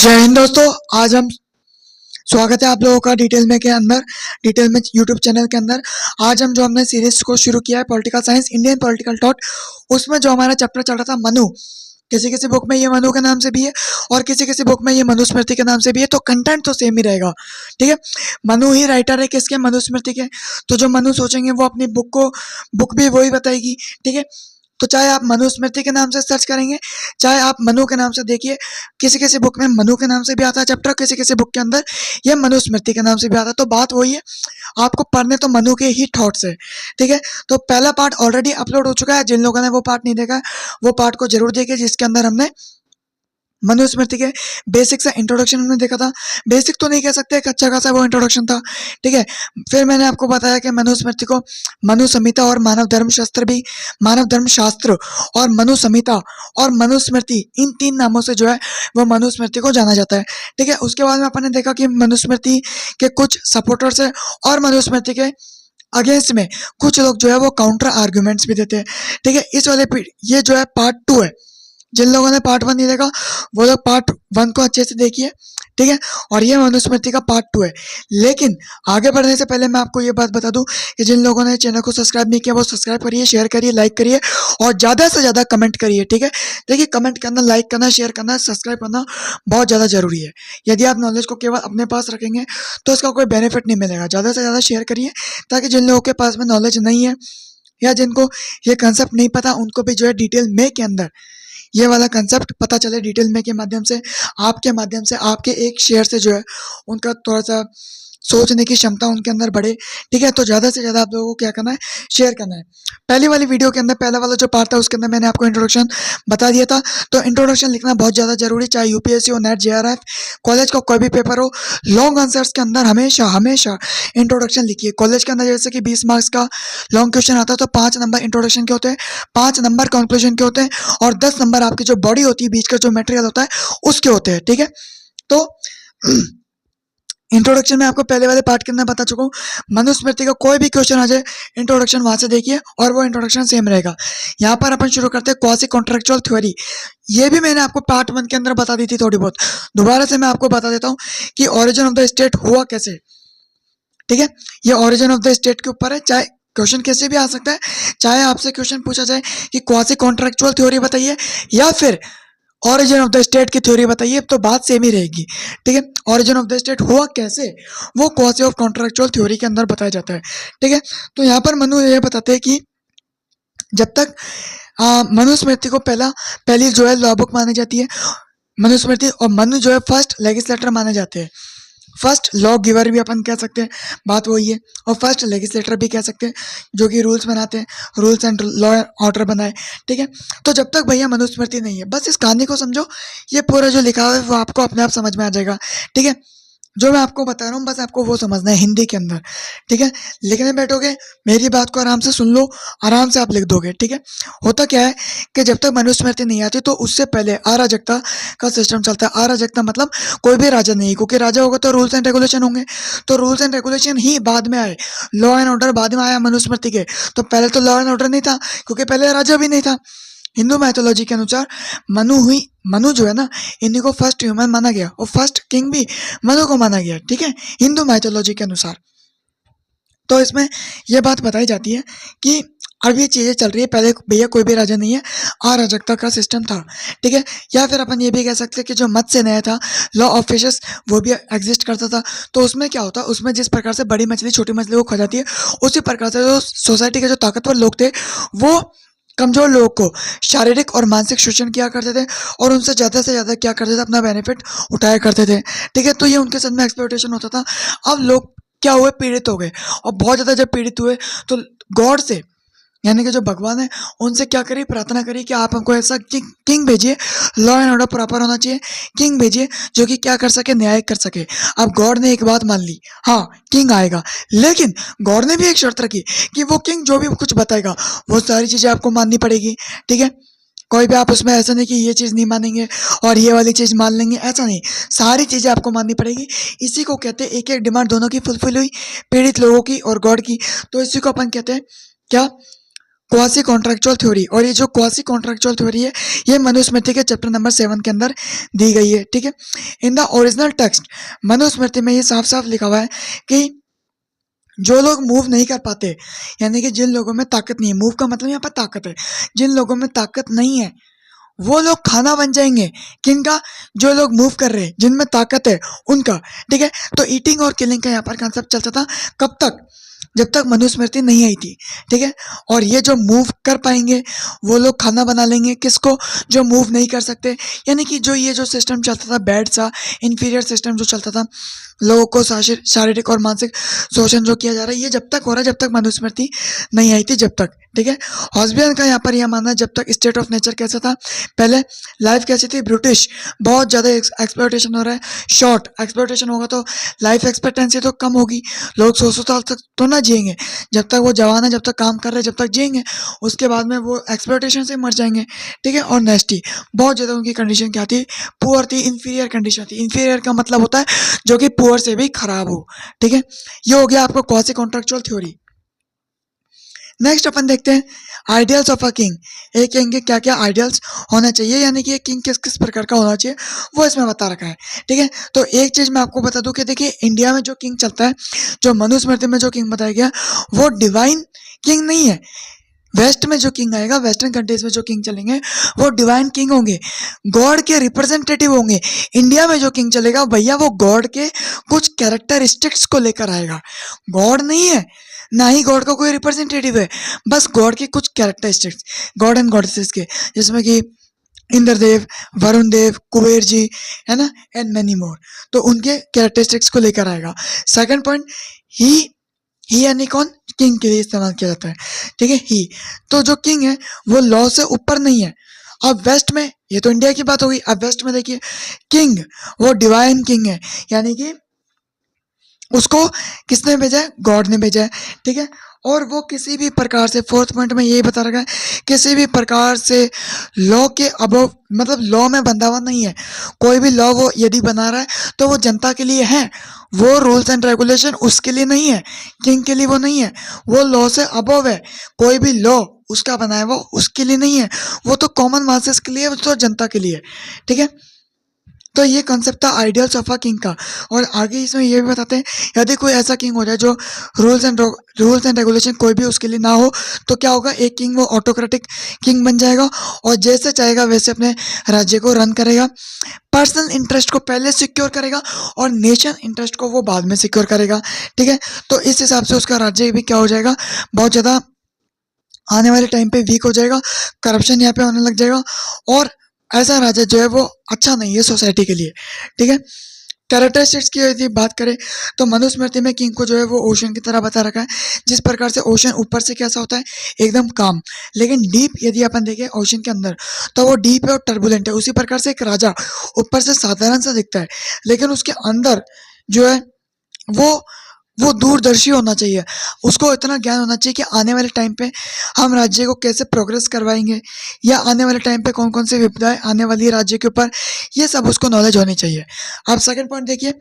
जय हिंद दोस्तों। आज हम स्वागत है आप लोगों का डिटेल में यूट्यूब चैनल के अंदर। आज हमने सीरीज को शुरू किया है political science Indian political thought. उसमें जो हमारा चैप्टर चल रहा था मनु, किसी किसी बुक में ये मनु के नाम से भी है और किसी किसी बुक में ये मनुस्मृति के नाम से भी है, तो कंटेंट तो सेम ही रहेगा। ठीक है, मनु ही राइटर है किसके, मनुस्मृति के। तो जो मनु सोचेंगे वो अपनी बुक भी वही बताएगी। ठीक है, तो चाहे आप मनुस्मृति के नाम से सर्च करेंगे, चाहे आप मनु के नाम से देखिए, किसी किसी बुक में मनु के नाम से भी आता है चैप्टर, किसी किसी बुक के अंदर ये मनुस्मृति के नाम से भी आता है। तो बात वही है, आपको पढ़ने तो मनु के ही थॉट्स है। ठीक है, तो पहला पार्ट ऑलरेडी अपलोड हो चुका है। जिन लोगों ने वो पार्ट नहीं देखा वो पार्ट को जरूर देखिए, जिसके अंदर हमने मनुस्मृति के बेसिक से इंट्रोडक्शन हमने देखा था। बेसिक तो नहीं कह सकते, एक अच्छा खासा वो इंट्रोडक्शन था। ठीक है, फिर मैंने आपको बताया कि मनुस्मृति को मनु संहिता और मानव धर्म शास्त्र और मनु संहिता और मनुस्मृति, इन तीन नामों से जो है वो मनुस्मृति को जाना जाता है। ठीक है, उसके बाद में अपन ने देखा कि मनुस्मृति के कुछ सपोर्टर्स है और मनुस्मृति के अगेंस्ट में कुछ लोग जो है वो काउंटर आर्ग्यूमेंट्स भी देते हैं। ठीक है, इस वाले ये जो है पार्ट 2 है। जिन लोगों ने पार्ट 1 नहीं देखा वो लोग पार्ट 1 को अच्छे से देखिए। ठीक है, और ये मनुस्मृति का पार्ट 2 है। लेकिन आगे बढ़ने से पहले मैं आपको ये बात बता दूं कि जिन लोगों ने चैनल को सब्सक्राइब नहीं किया वो सब्सक्राइब करिए, शेयर करिए, लाइक करिए और ज़्यादा से ज़्यादा कमेंट करिए। ठीक है, देखिए कमेंट करना, लाइक करना, शेयर करना, सब्सक्राइब करना बहुत ज़्यादा जरूरी है। यदि आप नॉलेज को केवल अपने पास रखेंगे तो इसका कोई बेनिफिट नहीं मिलेगा। ज़्यादा से ज़्यादा शेयर करिए ताकि जिन लोगों के पास में नॉलेज नहीं है या जिनको ये कंसेप्ट नहीं पता उनको भी जो है डिटेल में के अंदर ये वाला कंसेप्ट पता चले। डिटेल में के माध्यम से, आपके एक शेयर से जो है उनका थोड़ा सा सोचने की क्षमता उनके अंदर बढ़े। ठीक है, तो ज़्यादा से ज़्यादा आप लोगों को क्या करना है, शेयर करना है। पहली वाली वीडियो के अंदर, पहला वाला जो पार्ट था उसके अंदर मैंने आपको इंट्रोडक्शन बता दिया था। तो इंट्रोडक्शन लिखना बहुत ज़्यादा जरूरी, चाहे यूपीएससी हो, नेट, जेआरएफ, कॉलेज का कोई भी पेपर हो। लॉन्ग आंसर्स के अंदर हमेशा इंट्रोडक्शन लिखिए। कॉलेज के अंदर जैसे कि 20 मार्क्स का लॉन्ग क्वेश्चन आता है तो 5 नंबर इंट्रोडक्शन के होते हैं, 5 नंबर कंक्लूजन के होते हैं और 10 नंबर आपकी जो बॉडी होती है, बीच का जो मटेरियल होता है उसके होते हैं। ठीक है, तो इंट्रोडक्शन में आपको पहले वाले पार्ट के अंदर बता चुका हूँ। मनुस्मृति का कोई भी क्वेश्चन आ जाए इंट्रोडक्शन वहां से देखिए और वो इंट्रोडक्शन सेम रहेगा। यहाँ पर अपन शुरू करते हैं क्वासी कॉन्ट्रेक्चुअल थ्योरी। ये भी मैंने आपको पार्ट 1 के अंदर बता दी थी थोड़ी बहुत, दोबारा से मैं आपको बता देता हूँ कि ओरिजिन ऑफ द स्टेट हुआ कैसे। ठीक है, ये ओरिजिन ऑफ द स्टेट के ऊपर है। चाहे क्वेश्चन कैसे भी आ सकता है, चाहे आपसे क्वेश्चन पूछा जाए कि क्वासी कॉन्ट्रेक्चुअल थ्योरी बताइए या फिर ओरिजिन ऑफ द स्टेट की थ्योरी बताइए, तो बात सेम ही रहेगी। ठीक है, ओरिजिन ऑफ द स्टेट हुआ कैसे वो क्वासी ऑफ कॉन्ट्रेक्चुअल थ्योरी के अंदर बताया जाता है। ठीक है, तो यहाँ पर मनु ये बताते हैं कि जब तक मनुस्मृति को पहली जो है लॉ बुक मानी जाती है मनुस्मृति, और मनु जो है फर्स्ट लेजिस्लेटर माने जाते हैं। फर्स्ट लॉ गिवर भी अपन कह सकते हैं, बात वही है, और फर्स्ट लेजिस्लेटर भी कह सकते हैं जो कि रूल्स बनाते हैं, रूल्स एंड लॉ ऑर्डर बनाए। ठीक है, तो जब तक भैया मनुस्मृति नहीं है, बस इस कहानी को समझो, ये पूरा जो लिखा हुआ है वो आपको अपने आप समझ में आ जाएगा। ठीक है, जो मैं आपको बता रहा हूँ बस आपको वो समझना है हिंदी के अंदर। ठीक है, लिखने बैठोगे मेरी बात को आराम से सुन लो, आराम से आप लिख दोगे। ठीक है, होता क्या है कि जब तक मनुस्मृति नहीं आती तो उससे पहले अराजकता का सिस्टम चलता है। अराजकता मतलब कोई भी राजा नहीं, क्योंकि राजा होगा तो रूल्स एंड रेगुलेशन होंगे, तो रूल्स एंड रेगुलेशन ही बाद में आए, लॉ एंड ऑर्डर बाद में आया मनुस्मृति के। तो पहले तो लॉ एंड ऑर्डर नहीं था क्योंकि पहले राजा भी नहीं था। हिंदू मैथोलॉजी के अनुसार मनु जो है ना, इन्हीं को फर्स्ट ह्यूमन माना गया और फर्स्ट किंग भी मनु को माना गया। ठीक है, हिंदू मैथोलॉजी के अनुसार। तो इसमें यह बात बताई जाती है कि अब ये चीज़ें चल रही है, पहले भैया कोई भी राजा नहीं है, अराजकता का सिस्टम था। ठीक है, या फिर अपन ये भी कह सकते हैं कि जो मत्स्य न्याय था, लॉ ऑफ फिशेस, वो भी एग्जिस्ट करता था। तो उसमें क्या होता, उसमें जिस प्रकार से बड़ी मछली छोटी मछली को खा जाती है, उसी प्रकार से जो सोसाइटी के जो ताकतवर लोग थे वो कमजोर लोगों को शारीरिक और मानसिक शोषण किया करते थे और उनसे ज़्यादा से ज़्यादा क्या करते थे, अपना बेनिफिट उठाया करते थे। ठीक है, तो ये उनके साथ में एक्सप्लॉयटेशन होता था। अब लोग क्या हुए, पीड़ित हो गए, और बहुत ज़्यादा जब पीड़ित हुए तो गॉड से, यानी कि जो भगवान है, उनसे क्या करी, प्रार्थना करी कि आप हमको ऐसा किंग भेजिए, लॉ एंड ऑर्डर प्रॉपर होना चाहिए, किंग भेजिए जो कि क्या कर सके, न्याय कर सके। अब गॉड ने एक बात मान ली, हाँ किंग आएगा, लेकिन गॉड ने भी एक शर्त रखी कि वो किंग जो भी कुछ बताएगा वो सारी चीज़ें आपको माननी पड़ेगी। ठीक है, कोई भी आप उसमें ऐसा नहीं कि ये चीज़ नहीं मानेंगे और ये वाली चीज़ मान लेंगे, ऐसा नहीं, सारी चीज़ें आपको माननी पड़ेगी। इसी को कहते हैं, एक एक डिमांड दोनों की फुलफिल हुई, पीड़ित लोगों की और गॉड की, तो इसी को अपन कहते हैं क्या, क्वासी कॉन्ट्रेक्चुअल थ्योरी। और ये जो क्वासी कॉन्ट्रेक्चुअल थ्योरी है ये मनुस्मृति के चैप्टर नंबर 7 के अंदर दी गई है, ठीक है। In the original text Manusmriti में ये साफ साफ लिखा हुआ है कि जो लोग मूव नहीं कर पाते, यानी कि जिन लोगों में ताकत नहीं है, मूव का मतलब यहाँ पर ताकत है, जिन लोगों में ताकत नहीं है वो लोग खाना बन जाएंगे। किनका? जो लोग मूव कर रहे हैं, जिनमें ताकत है उनका, ठीक है। तो ईटिंग और किलिंग का यहाँ पर कंसेप्ट चलता था कब तक? जब तक मनुस्मृति नहीं आई थी, ठीक है। और ये जो मूव कर पाएंगे वो लोग खाना बना लेंगे। किसको? जो मूव नहीं कर सकते, यानी कि जो ये जो सिस्टम चलता था बैड सा इंफीरियर सिस्टम जो चलता था, लोगों को शारीरिक और मानसिक शोषण जो किया जा रहा है, ये जब तक हो रहा है जब तक मनुस्मृति नहीं आई थी, जब तक, ठीक है। हॉस्बियन का यहाँ पर यह मानना है जब तक स्टेट ऑफ नेचर कैसा था, पहले लाइफ कैसी थी, ब्रिटिश, बहुत ज़्यादा एक्सप्लॉयटेशन हो रहा है, शॉर्ट एक्सप्लॉयटेशन होगा तो लाइफ एक्सपेक्टेंसी तो कम होगी, लोग 100 साल तक तो ना जिएंगे, जब तक वो जवान है, जब तक काम कर रहे हैं, जब तक जिएंगे, उसके बाद में वो एक्सप्लॉयटेशन से मर जाएंगे, ठीक है। और नेस्टी, बहुत ज़्यादा उनकी कंडीशन क्या थी, पुअर थी, इन्फीरियर कंडीशन थी। इन्फीरियर का मतलब होता है जो कि पुअर से भी खराब हो, ठीक है। ये हो गया आपको क्वासी कॉन्ट्रेक्चुअल थ्योरी। नेक्स्ट अपन देखते हैं आइडियल्स ऑफ अ किंग। एक किंग के क्या क्या आइडियल्स होना चाहिए, यानी कि किंग किस किस प्रकार का होना चाहिए वो इसमें बता रखा है, ठीक है। तो एक चीज़ मैं आपको बता दूं कि देखिए इंडिया में जो किंग चलता है, जो मनुस्मृति में जो किंग बताया गया वो डिवाइन किंग नहीं है। वेस्ट में जो किंग आएगा, वेस्टर्न कंट्रीज में जो किंग चलेंगे वो डिवाइन किंग होंगे, गॉड के रिप्रेजेंटेटिव होंगे। इंडिया में जो किंग चलेगा भैया वो गॉड के कुछ कैरेक्टरिस्टिक्स को लेकर आएगा, गॉड नहीं है, ना ही गॉड का कोई रिप्रेजेंटेटिव है, बस गॉड के कुछ कैरेक्टरिस्टिक्स, गॉड एंड गॉडेसेस के, जिसमें कि इंद्रदेव, वरुण देव, कुबेर जी, है ना, एंड मेनी मोर। तो उनके कैरेक्टरिस्टिक्स को लेकर आएगा। सेकंड पॉइंट, ही यानी कौन? किंग के लिए इस्तेमाल किया जाता है, ठीक है, ही। तो जो किंग है वो लॉ से ऊपर नहीं है। अब वेस्ट में, ये तो इंडिया की बात होगी, अब वेस्ट में देखिए किंग वो डिवाइन किंग है, यानी कि उसको किसने भेजा है? गॉड ने भेजा है, ठीक है। और वो किसी भी प्रकार से, फोर्थ पॉइंट में यही बता रखा है, किसी भी प्रकार से लॉ के अबव, मतलब लॉ में बंधा हुआ नहीं है। कोई भी लॉ वो यदि बना रहा है तो वो जनता के लिए है, वो रूल्स एंड रेगुलेशन उसके लिए नहीं है, किंग के लिए वो नहीं है, वो लॉ से अबव है। कोई भी लॉ उसका बनाया वो उसके लिए नहीं है, वो तो कॉमन मासेस के लिए, वो तो जनता के लिए, ठीक है। तो ये कंसेप्ट था आइडियल्स ऑफ अ किंग का। और आगे इसमें ये भी बताते हैं यदि कोई ऐसा किंग हो जाए जो रूल्स एंड रेगुलेशन कोई भी उसके लिए ना हो तो क्या होगा, एक किंग वो ऑटोक्रेटिक किंग बन जाएगा और जैसे चाहेगा वैसे अपने राज्य को रन करेगा, पर्सनल इंटरेस्ट को पहले सिक्योर करेगा और नेशन इंटरेस्ट को वो बाद में सिक्योर करेगा, ठीक है। तो इस हिसाब से उसका राज्य भी क्या हो जाएगा, बहुत ज़्यादा आने वाले टाइम पे वीक हो जाएगा, करप्शन यहाँ पे होने लग जाएगा और ऐसा राजा जो है वो अच्छा नहीं है सोसाइटी के लिए, ठीक है। कैरेक्टरिस्टिक्स की यदि बात करें तो मनुस्मृति में किंग को जो है वो ओशन की तरह बता रखा है, जिस प्रकार से ओशन ऊपर से कैसा होता है, एकदम काम, लेकिन डीप यदि अपन देखें ओशन के अंदर तो वो डीप है और टर्बुलेंट है। उसी प्रकार से एक राजा ऊपर से साधारण सा दिखता है लेकिन उसके अंदर जो है वो दूरदर्शी होना चाहिए, उसको इतना ज्ञान होना चाहिए कि आने वाले टाइम पे हम राज्य को कैसे प्रोग्रेस करवाएंगे या आने वाले टाइम पे कौन कौन सी विपदाएं आने वाली है राज्य के ऊपर, ये सब उसको नॉलेज होनी चाहिए। अब सेकंड पॉइंट देखिए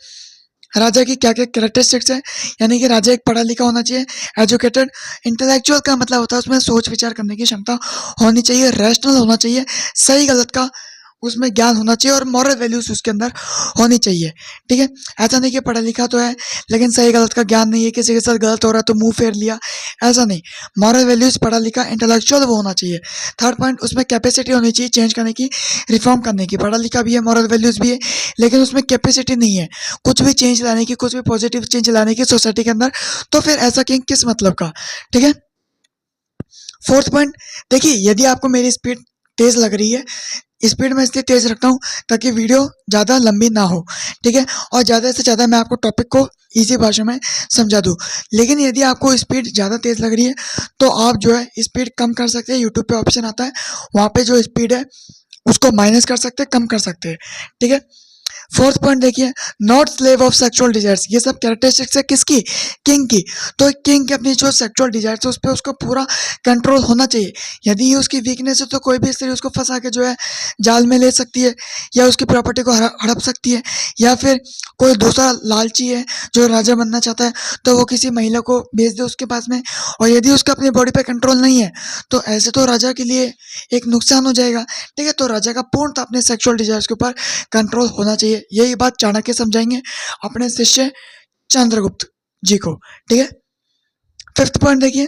राजा की क्या क्या कैरेक्टरिस्टिक्स है, यानी कि राजा एक पढ़ा लिखा होना चाहिए, एजुकेटेड, इंटेलेक्चुअल का मतलब होता है उसमें सोच विचार करने की क्षमता होनी चाहिए, रैशनल होना चाहिए, सही गलत का उसमें ज्ञान होना चाहिए और मॉरल वैल्यूज उसके अंदर होनी चाहिए, ठीक है। ऐसा नहीं कि पढ़ा लिखा तो है लेकिन सही गलत का ज्ञान नहीं है, किसी के साथ गलत हो रहा है तो मुंह फेर लिया, ऐसा नहीं। मॉरल वैल्यूज, पढ़ा लिखा, इंटेलेक्चुअल वो होना चाहिए। थर्ड पॉइंट, उसमें कैपेसिटी होनी चाहिए चेंज करने की, रिफॉर्म करने की। पढ़ा लिखा भी है, मॉरल वैल्यूज भी है, लेकिन उसमें कैपेसिटी नहीं है कुछ भी चेंज लाने की, कुछ भी पॉजिटिव चेंज लाने की सोसाइटी के अंदर, तो फिर ऐसा किंग किस मतलब का, ठीक है। फोर्थ पॉइंट देखिए, यदि आपको मेरी स्पीड तेज लग रही है, स्पीड में इसलिए तेज रखता हूँ ताकि वीडियो ज़्यादा लंबी ना हो, ठीक है, और ज़्यादा से ज़्यादा मैं आपको टॉपिक को इजी भाषा में समझा दूँ। लेकिन यदि आपको स्पीड ज़्यादा तेज़ लग रही है तो आप जो है स्पीड कम कर सकते हैं, यूट्यूब पे ऑप्शन आता है, वहाँ पे जो स्पीड है उसको माइनस कर सकते हैं, कम कर सकते हैं, ठीक है। फोर्थ पॉइंट देखिए, not slave of sexual desires. ये सब कैरेक्टरिस्टिक्स है किसकी? किंग की। तो किंग की अपनी जो सेक्सुअल डिजायर्स है उस पर उसका पूरा कंट्रोल होना चाहिए। यदि ये उसकी वीकनेस है तो कोई भी स्त्री उसको फंसा के जो है जाल में ले सकती है, या उसकी प्रॉपर्टी को हड़प सकती है, या फिर कोई दूसरा लालची है जो राजा बनना चाहता है तो वो किसी महिला को भेज दे उसके पास में, और यदि उसका अपनी बॉडी पे कंट्रोल नहीं है तो ऐसे तो राजा के लिए एक नुकसान हो जाएगा। ठीक है, तो राजा का पूर्णतः अपने सेक्सुअल डिजायर्स के ऊपर कंट्रोल होना चाहिए। यही बात चाणक्य समझाएंगे अपने शिष्य चंद्रगुप्त जी को। ठीक है, फिफ्थ पॉइंट देखिए,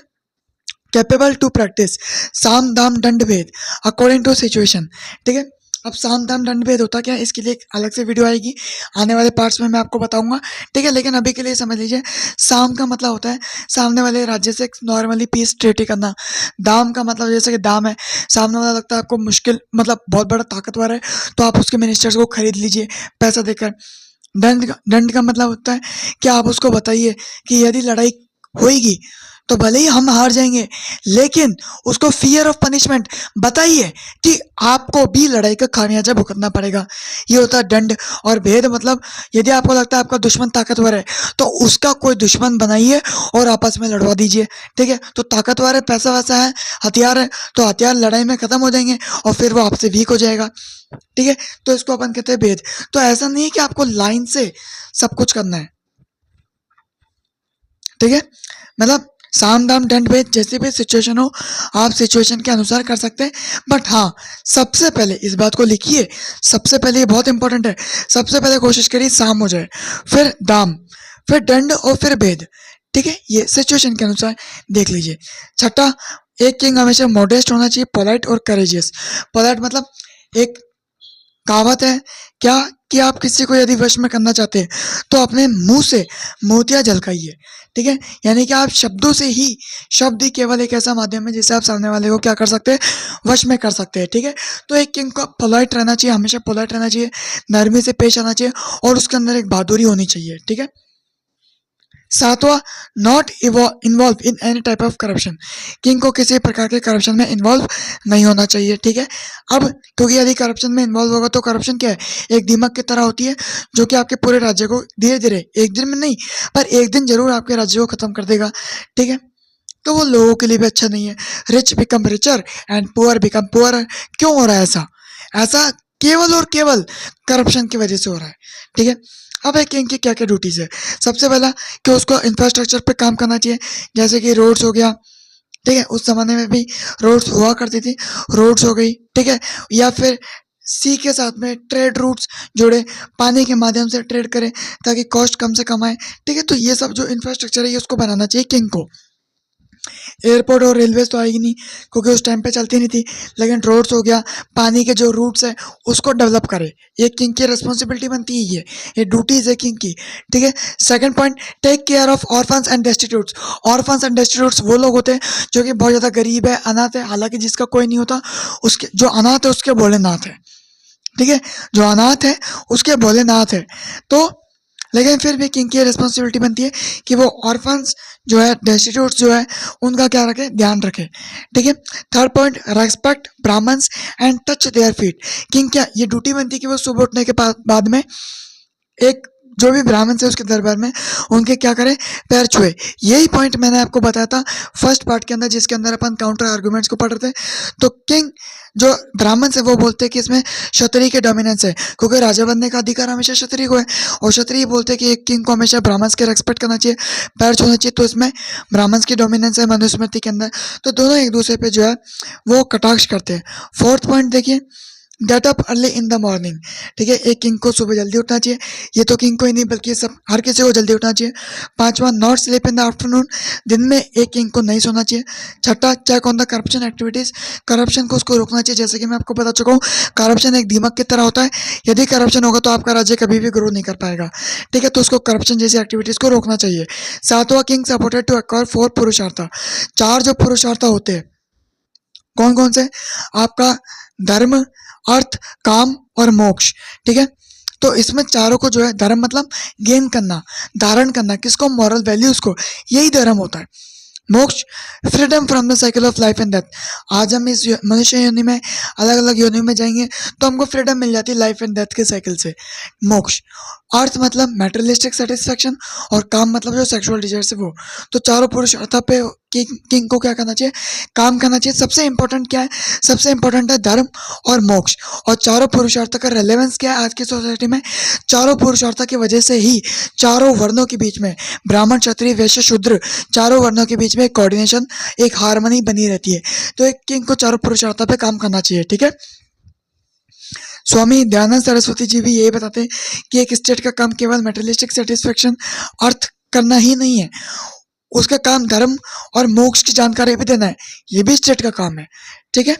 कैपेबल टू प्रैक्टिस साम दाम दंड भेद अकॉर्डिंग टू सिचुएशन। ठीक है, अब साम दाम दंड भेद होता क्या है, इसके लिए एक अलग से वीडियो आएगी, आने वाले पार्ट्स में मैं आपको बताऊंगा। ठीक है, लेकिन अभी के लिए समझ लीजिए, साम का मतलब होता है सामने वाले राज्य से नॉर्मली पीस ट्रीटी करना। दाम का मतलब जैसे कि दाम है, सामने वाला लगता है आपको मुश्किल, मतलब बहुत बड़ा ताकतवर है, तो आप उसके मिनिस्टर्स को खरीद लीजिए पैसा देकर। दंड का मतलब होता है कि आप उसको बताइए कि यदि लड़ाई होगी तो भले ही हम हार जाएंगे, लेकिन उसको फियर ऑफ पनिशमेंट बताइए कि आपको भी लड़ाई का खामियाजा भुगतना पड़ेगा। ये होता है दंड। और भेद मतलब यदि आपको लगता है आपका दुश्मन ताकतवर है तो उसका कोई दुश्मन बनाइए और आपस में लड़वा दीजिए। ठीक है, तो ताकतवर है, पैसा वैसा है, हथियार है, तो हथियार लड़ाई में खत्म हो जाएंगे और फिर वो आपसे वीक हो जाएगा। ठीक है, तो इसको अपन कहते हैं भेद। तो ऐसा नहीं है कि आपको लाइन से सब कुछ करना है। ठीक है, मतलब साम दाम दंड भेद जैसी भी सिचुएशन हो आप सिचुएशन के अनुसार कर सकते हैं। बट हाँ, सबसे पहले इस बात को लिखिए, सबसे पहले ये बहुत इंपॉर्टेंट है, सबसे पहले कोशिश करिए साम हो जाए, फिर दाम, फिर दंड और फिर भेद। ठीक है, ये सिचुएशन के अनुसार देख लीजिए। छठा, एक किंग हमेशा मॉडेस्ट होना चाहिए, पोलाइट और करेजियस। पोलाइट मतलब एक कहावत है क्या कि आप किसी को यदि वश में करना चाहते हैं तो अपने मुंह से मोतिया झलकाइए। ठीक है, यानी कि आप शब्दों से ही, शब्द ही केवल एक ऐसा माध्यम है जिससे आप सामने वाले को क्या कर सकते हैं, वश में कर सकते हैं। ठीक है, तो एक किंग को पोलाइट रहना चाहिए, हमेशा पोलाइट रहना चाहिए, नरमी से पेश आना चाहिए और उसके अंदर एक बहादुरी होनी चाहिए। ठीक है, सातवां, not involve in any type of corruption. King को किसी प्रकार के करप्शन में इन्वॉल्व नहीं होना चाहिए। ठीक है, अब क्योंकि यदि करप्शन में इन्वॉल्व होगा तो करप्शन क्या है, एक दिमाग की तरह होती है जो कि आपके पूरे राज्य को धीरे धीरे, एक दिन में नहीं पर एक दिन जरूर आपके राज्य को खत्म कर देगा। ठीक है, तो वो लोगों के लिए भी अच्छा नहीं है। Rich become richer and poor become poor. क्यों हो रहा है ऐसा? ऐसा केवल और केवल करप्शन की वजह से हो रहा है। ठीक है, अब एक किंग की क्या क्या ड्यूटीज है। सबसे पहला कि उसको इंफ्रास्ट्रक्चर पे काम करना चाहिए, जैसे कि रोड्स हो गया। ठीक है, उस जमाने में भी रोड्स हुआ करती थी, रोड्स हो गई। ठीक है, या फिर सी के साथ में ट्रेड रूट्स जोड़े, पानी के माध्यम से ट्रेड करें ताकि कॉस्ट कम से कम आए। ठीक है, तो ये सब जो इंफ्रास्ट्रक्चर है ये उसको बनाना चाहिए किंग को। एयरपोर्ट और रेलवेज तो आएगी नहीं क्योंकि उस टाइम पे चलती नहीं थी, लेकिन रोड्स हो गया, पानी के जो रूट्स हैं उसको डेवलप करे, ये किंग की रिस्पॉन्सिबिलिटी बनती है, ये ड्यूटीज है किंग की। ठीक है, second point, take care of orphans and destitutes. Orphans and destitutes वो लोग होते हैं जो कि बहुत ज़्यादा गरीब है, अनाथ है, हालांकि जिसका कोई नहीं होता उसके, जो अनाथ है उसके भोलेनाथ है। ठीक है, जो अनाथ है उसके भोलेनाथ है। तो लेकिन फिर भी किंग की रिस्पॉन्सिबिलिटी बनती है कि वो ऑर्फन्स जो है, डेस्टिट्यूट्स जो है, उनका क्या रखे, ध्यान रखे। ठीक है, third point, respect Brahmans and touch their feet. King क्या ये ड्यूटी बनती है कि वो सुबह उठने के बाद में एक जो भी ब्राह्मण से उसके दरबार में उनके क्या करें, पैर छुए। यही पॉइंट मैंने आपको बताया था फर्स्ट पार्ट के अंदर, जिसके अंदर अपन काउंटर आर्गुमेंट्स को पढ़ रहे थे। तो किंग जो ब्राह्मण से वो बोलते हैं कि इसमें क्षत्रिय के डोमिनेंस है, क्योंकि राजा बनने का अधिकार हमेशा क्षत्रिय को है, और क्षत्रिय बोलते हैं कि एक किंग को हमेशा ब्राह्मण के रेस्पेक्ट करना चाहिए, पैर छूना चाहिए। तो इसमें ब्राह्मण की डोमिनेंस है मनुस्मृति के अंदर, तो दोनों एक दूसरे पे जो है वो कटाक्ष करते हैं। फोर्थ पॉइंट देखिए, get up early in the morning. ठीक है, एक किंग को सुबह जल्दी उठना चाहिए, ये तो किंग को ही नहीं बल्कि सब हर किसी को जल्दी उठना चाहिए। पांचवा, not sleep in the afternoon. दिन में एक किंग को नहीं सोना चाहिए। छठा, check on the corruption activities. Corruption को उसको रोकना चाहिए, जैसे कि मैं आपको बता चुका हूँ, करप्शन एक दिमाग की तरह होता है, यदि करप्शन होगा तो आपका राज्य कभी भी ग्रो नहीं कर पाएगा। ठीक है, तो उसको करप्शन जैसी एक्टिविटीज को रोकना चाहिए। सातवां, किंग सपोर्टेड टू एक्वायर 4 पुरुषार्थ। 4 जो पुरुषार्थ होते हैं, कौन कौन से, आपका धर्म, अर्थ, काम और मोक्ष। ठीक है, तो इसमें चारों को जो है, धर्म मतलब गेन करना, धारण करना, किसको, मॉरल वैल्यूज को, यही धर्म होता है। मोक्ष, freedom from the cycle of life and death. आज हम इस मनुष्य योनि में अलग अलग योनियों में जाएंगे तो हमको फ्रीडम मिल जाती है लाइफ एंड डेथ के साइकिल से। मोक्ष, अर्थ मतलब मेटेरियलिस्टिक सेटिस्फेक्शन, और काम मतलब जो सेक्सुअल डिजायर से वो। तो चारों पुरुषार्थ पे किंग को क्या करना चाहिए, काम करना चाहिए। सबसे इंपॉर्टेंट क्या है, सबसे इंपॉर्टेंट है धर्म और मोक्ष। और चारों पुरुषार्थ का रेलेवेंस क्या है आज की सोसाइटी में, चारों पुरुषार्थ की वजह से ही चारों वर्णों के बीच में, ब्राह्मण क्षत्रिय वैश्य शूद्र, चारों वर्णों के बीच में एक कोऑर्डिनेशन, एक हार्मनी बनी रहती है। तो एक किंग को चारों पुरुषार्थ पे काम करना चाहिए, ठीक है। स्वामी दयानंद सरस्वती जी भी यही बताते हैं कि एक स्टेट का काम केवल मेटेरियलिस्टिक सेटिस्फेक्शन, अर्थ करना ही नहीं है, उसका काम धर्म और मोक्ष की जानकारी भी देना है, ये भी स्टेट का काम है, ठीक है।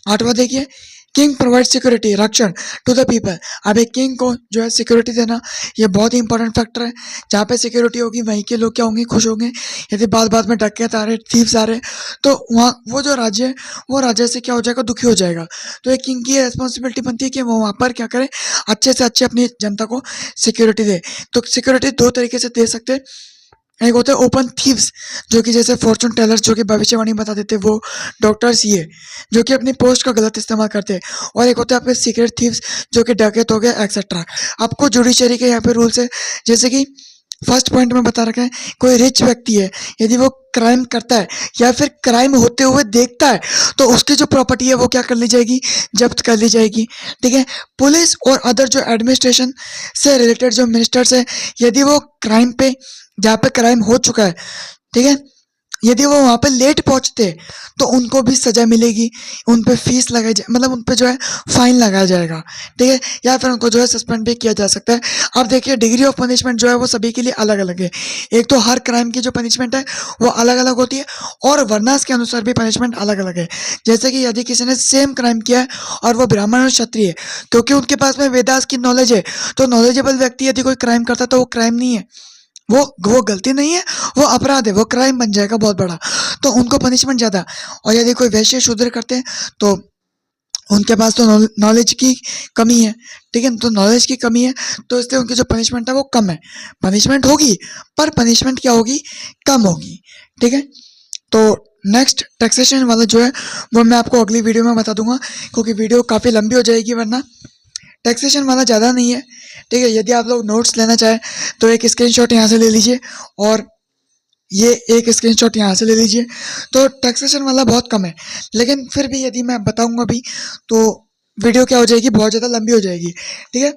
8वां देखिए, किंग प्रोवाइड सिक्योरिटी, रक्षण टू द पीपल। अब एक किंग को जो है सिक्योरिटी देना, ये बहुत ही इंपॉर्टेंट फैक्टर है। जहाँ पे सिक्योरिटी होगी वहीं के लोग क्या होंगे, खुश होंगे। यदि बात बात में डकैत आ रहे, थीव्स आ रहे, तो वहाँ वो जो राज्य है वो राज्य से क्या हो जाएगा, दुखी हो जाएगा। तो एक किंग की रिस्पॉन्सिबिलिटी बनती है कि वो वहाँ पर क्या करे, अच्छे से अच्छे अपनी जनता को सिक्योरिटी दे। तो सिक्योरिटी दो तरीके से दे सकते हैं। एक होते हैं ओपन थीव्स, जो कि जैसे फॉर्चून टेलर्स जो कि भविष्यवाणी बता देते हैं, वो डॉक्टर्स ये जो कि अपनी पोस्ट का गलत इस्तेमाल करते हैं। और एक होते हैं आपके सीक्रेट थीव्स जो कि डकैत हो गए एक्सेट्रा। आपको जुडिशरी के यहाँ पे रूल्स है, जैसे कि फर्स्ट पॉइंट में बता रखा है, कोई रिच व्यक्ति है, यदि वो क्राइम करता है या फिर क्राइम होते हुए देखता है तो उसकी जो प्रॉपर्टी है वो क्या कर ली जाएगी, जब्त कर ली जाएगी, ठीक है। पुलिस और अदर जो एडमिनिस्ट्रेशन से रिलेटेड जो मिनिस्टर्स है, यदि वो क्राइम पे, जहाँ पे क्राइम हो चुका है, ठीक है, यदि वो वहाँ पे लेट पहुँचते तो उनको भी सजा मिलेगी, उन पे फीस लगाई जाए, मतलब उन पे जो है फाइन लगाया जाएगा, ठीक है, या फिर उनको जो है सस्पेंड भी किया जा सकता है। अब देखिए डिग्री ऑफ पनिशमेंट जो है वो सभी के लिए अलग अलग है। एक तो हर क्राइम की जो पनिशमेंट है वो अलग अलग होती है, और वर्नास के अनुसार भी पनिशमेंट अलग अलग है। जैसे कि यदि किसी ने सेम क्राइम किया है और वो ब्राह्मण और क्षत्रिय है, क्योंकि उनके पास में वेदास की नॉलेज है, तो नॉलेजेबल व्यक्ति यदि कोई क्राइम करता है तो वो क्राइम नहीं है, वो गलती नहीं है, वो अपराध है, वो क्राइम बन जाएगा बहुत बड़ा, तो उनको पनिशमेंट ज़्यादा। और यदि कोई वैश्य शूद्र करते हैं तो उनके पास तो नॉलेज की कमी है, ठीक है, तो नॉलेज की कमी है, तो इसलिए उनकी जो पनिशमेंट है वो कम है। पनिशमेंट होगी पर पनिशमेंट क्या होगी, कम होगी, ठीक है। तो नेक्स्ट टैक्सेशन वाला जो है वो मैं आपको अगली वीडियो में बता दूंगा, क्योंकि वीडियो काफ़ी लंबी हो जाएगी वरना। टैक्सेशन वाला ज़्यादा नहीं है, ठीक है। यदि आप लोग नोट्स लेना चाहें तो एक स्क्रीनशॉट यहाँ से ले लीजिए, और ये एक स्क्रीनशॉट यहाँ से ले लीजिए। तो टैक्सेशन वाला बहुत कम है, लेकिन फिर भी यदि मैं बताऊँगा भी तो वीडियो क्या हो जाएगी, बहुत ज़्यादा लंबी हो जाएगी, ठीक है।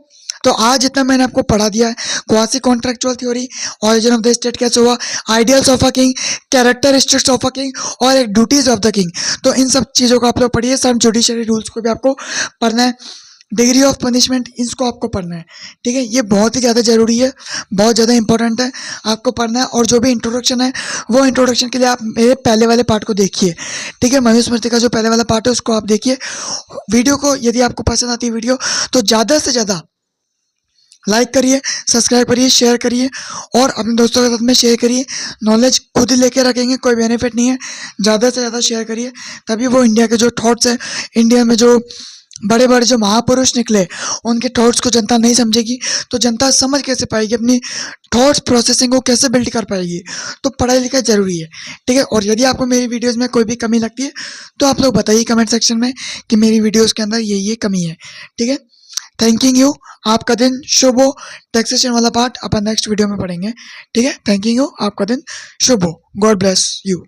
तो आज जितना मैंने आपको पढ़ा दिया है, quasi contractual theory, origin of the state कैसे हुआ, ideals of a king, characteristics of a king, और एक ड्यूटीज ऑफ द किंग, तो इन सब चीज़ों को आप लोग पढ़िए। सब जुडिशरी रूल्स को भी आपको पढ़ना है, डिग्री ऑफ पनिशमेंट इसको आपको पढ़ना है, ठीक है। ये बहुत ही ज़्यादा ज़रूरी है, बहुत ज़्यादा इंपॉर्टेंट है, आपको पढ़ना है। और जो भी इंट्रोडक्शन है वो इंट्रोडक्शन के लिए आप मेरे पहले वाले पार्ट को देखिए, ठीक है। मनुस्मृति का जो पहले वाला पार्ट है उसको आप देखिए। वीडियो को यदि आपको पसंद आती है वीडियो तो ज़्यादा से ज़्यादा लाइक करिए, सब्सक्राइब करिए, शेयर करिए, और अपने दोस्तों के साथ में शेयर करिए। नॉलेज खुद ही लेके रखेंगे, कोई बेनिफिट नहीं है, ज़्यादा से ज़्यादा शेयर करिए, तभी वो इंडिया के जो थॉट्स हैं, इंडिया में जो बड़े बड़े जो महापुरुष निकले उनके थॉट्स को जनता नहीं समझेगी तो जनता समझ कैसे पाएगी, अपनी थॉट्स प्रोसेसिंग को कैसे बिल्ड कर पाएगी। तो पढ़ाई लिखाई ज़रूरी है, ठीक है। और यदि आपको मेरी वीडियोस में कोई भी कमी लगती है तो आप लोग बताइए कमेंट सेक्शन में कि मेरी वीडियोस के अंदर ये कमी है, ठीक है। थैंकिंग यू, आपका दिन शुभ हो। टैक्सेशन वाला पार्ट अपन नेक्स्ट वीडियो में पढ़ेंगे, ठीक है। थैंकिंग यू, आपका दिन शुभ हो। God bless you.